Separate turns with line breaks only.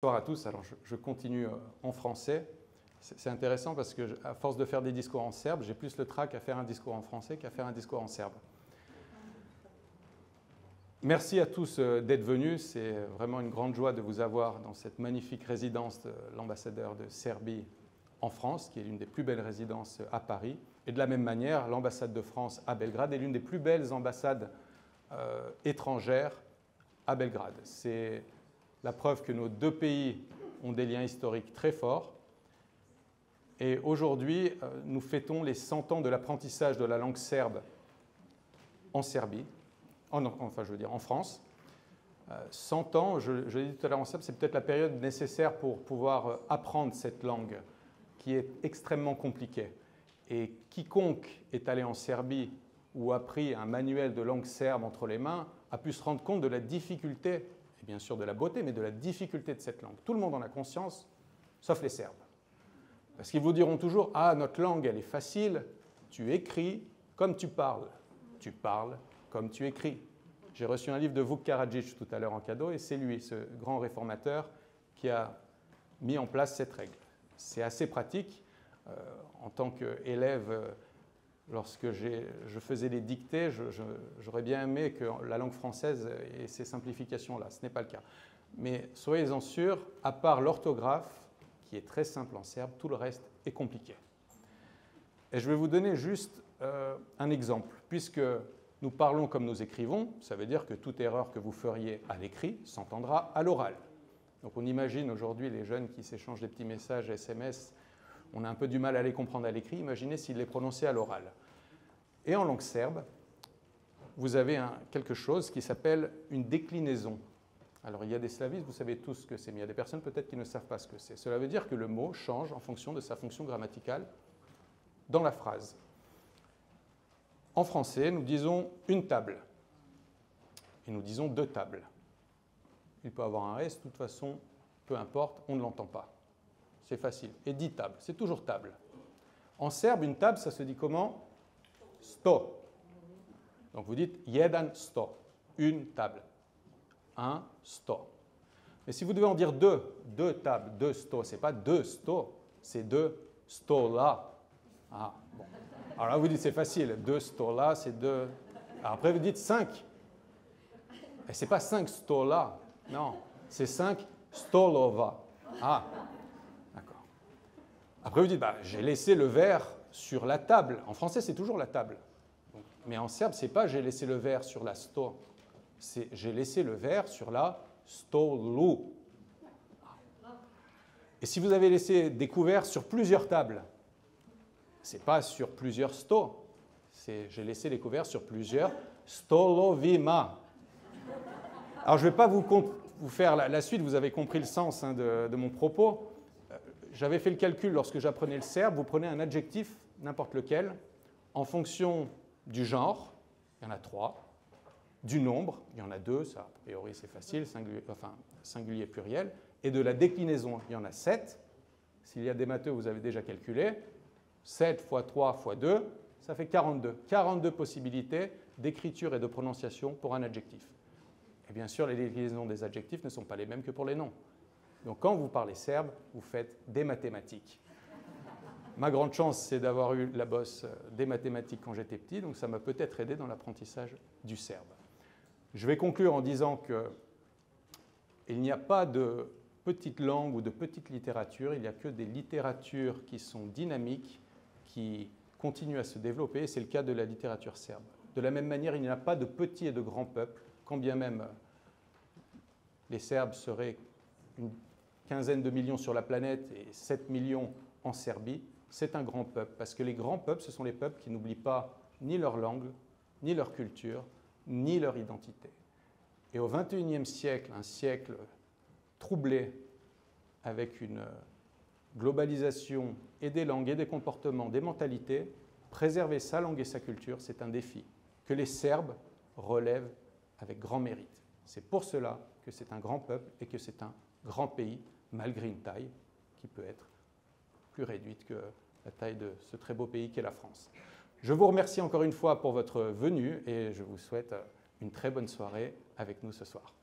Bonsoir à tous. Alors, je continue en français. C'est intéressant parce que, à force de faire des discours en serbe, j'ai plus le trac à faire un discours en français qu'à faire un discours en serbe. Merci à tous d'être venus. C'est vraiment une grande joie de vous avoir dans cette magnifique résidence de l'ambassadeur de Serbie en France, qui est l'une des plus belles résidences à Paris. Et de la même manière, l'ambassade de France à Belgrade est l'une des plus belles ambassades étrangères à Belgrade. C'est la preuve que nos deux pays ont des liens historiques très forts. Et aujourd'hui, nous fêtons les 100 ans de l'apprentissage de la langue serbe en Serbie, en France. 100 ans, je l'ai dit tout à l'heure en serbe, c'est peut-être la période nécessaire pour pouvoir apprendre cette langue qui est extrêmement compliquée. Et quiconque est allé en Serbie ou a pris un manuel de langue serbe entre les mains a pu se rendre compte de la difficulté, et bien sûr de la beauté, mais de la difficulté de cette langue. Tout le monde en a conscience, sauf les Serbes. Parce qu'ils vous diront toujours « Ah, notre langue, elle est facile, tu écris comme tu parles comme tu écris ». J'ai reçu un livre de Vuk Karadžić tout à l'heure en cadeau, et c'est lui, ce grand réformateur, qui a mis en place cette règle. C'est assez pratique. En tant qu'élève, lorsque je faisais des dictées, j'aurais bien aimé que la langue française ait ces simplifications-là. Ce n'est pas le cas. Mais soyez-en sûrs, à part l'orthographe, qui est très simple en serbe, tout le reste est compliqué. Et je vais vous donner juste un exemple. Puisque nous parlons comme nous écrivons, ça veut dire que toute erreur que vous feriez à l'écrit s'entendra à l'oral. Donc on imagine aujourd'hui les jeunes qui s'échangent des petits messages SMS, on a un peu du mal à les comprendre à l'écrit, imaginez s'ils les prononçaient à l'oral. Et en langue serbe, vous avez quelque chose qui s'appelle une déclinaison. Alors il y a des slavistes, vous savez tous ce que c'est, mais il y a des personnes peut-être qui ne savent pas ce que c'est. Cela veut dire que le mot change en fonction de sa fonction grammaticale dans la phrase. En français, nous disons une table et nous disons deux tables. Il peut avoir un S, de toute façon, peu importe, on ne l'entend pas. C'est facile. Et 10 tables, c'est toujours table. En serbe, une table, ça se dit comment? Sto. Donc vous dites jedan sto, une table. Un sto. Mais si vous devez en dire deux tables, deux sto, ce n'est pas deux sto, c'est deux stola. Ah, bon. Alors là, vous dites c'est facile, deux stola, c'est deux. Alors après, vous dites 5. Et ce n'est pas 5 stola, non, c'est 5 stolova. Ah, d'accord. Après, vous dites, bah, j'ai laissé le verre sur la table. En français, c'est toujours la table. Mais en serbe, ce n'est pas j'ai laissé le verre sur la sto. C'est j'ai laissé le verre sur la stolu. Et si vous avez laissé des couverts sur plusieurs tables, ce n'est pas sur plusieurs sto. C'est j'ai laissé les couverts sur plusieurs stolovima. Alors, je ne vais pas vous faire la suite, vous avez compris le sens de mon propos. J'avais fait le calcul lorsque j'apprenais le serbe, vous prenez un adjectif, n'importe lequel, en fonction du genre, il y en a 3, du nombre, il y en a 2, ça a priori c'est facile, singulier pluriel, et de la déclinaison, il y en a 7. S'il y a des matheux, vous avez déjà calculé, 7 fois 3 fois 2, ça fait 42. 42 possibilités d'écriture et de prononciation pour un adjectif. Et bien sûr, les déclinaisons des adjectifs ne sont pas les mêmes que pour les noms. Donc quand vous parlez serbe, vous faites des mathématiques. Ma grande chance, c'est d'avoir eu la bosse des mathématiques quand j'étais petit, donc ça m'a peut-être aidé dans l'apprentissage du serbe. Je vais conclure en disant qu'il n'y a pas de petite langue ou de petite littérature, il n'y a que des littératures qui sont dynamiques, qui continuent à se développer, et c'est le cas de la littérature serbe. De la même manière, il n'y a pas de petits et de grands peuples, quand bien même les Serbes seraient une quinzaine de millions sur la planète et 7 millions en Serbie, c'est un grand peuple. Parce que les grands peuples, ce sont les peuples qui n'oublient pas ni leur langue, ni leur culture, ni leur identité. Et au XXIe siècle, un siècle troublé avec une globalisation et des langues et des comportements, des mentalités, préserver sa langue et sa culture, c'est un défi que les Serbes relèvent avec grand mérite. C'est pour cela que c'est un grand peuple et que c'est un grand pays, malgré une taille qui peut être plus réduite que la taille de ce très beau pays qu'est la France. Je vous remercie encore une fois pour votre venue et je vous souhaite une très bonne soirée avec nous ce soir.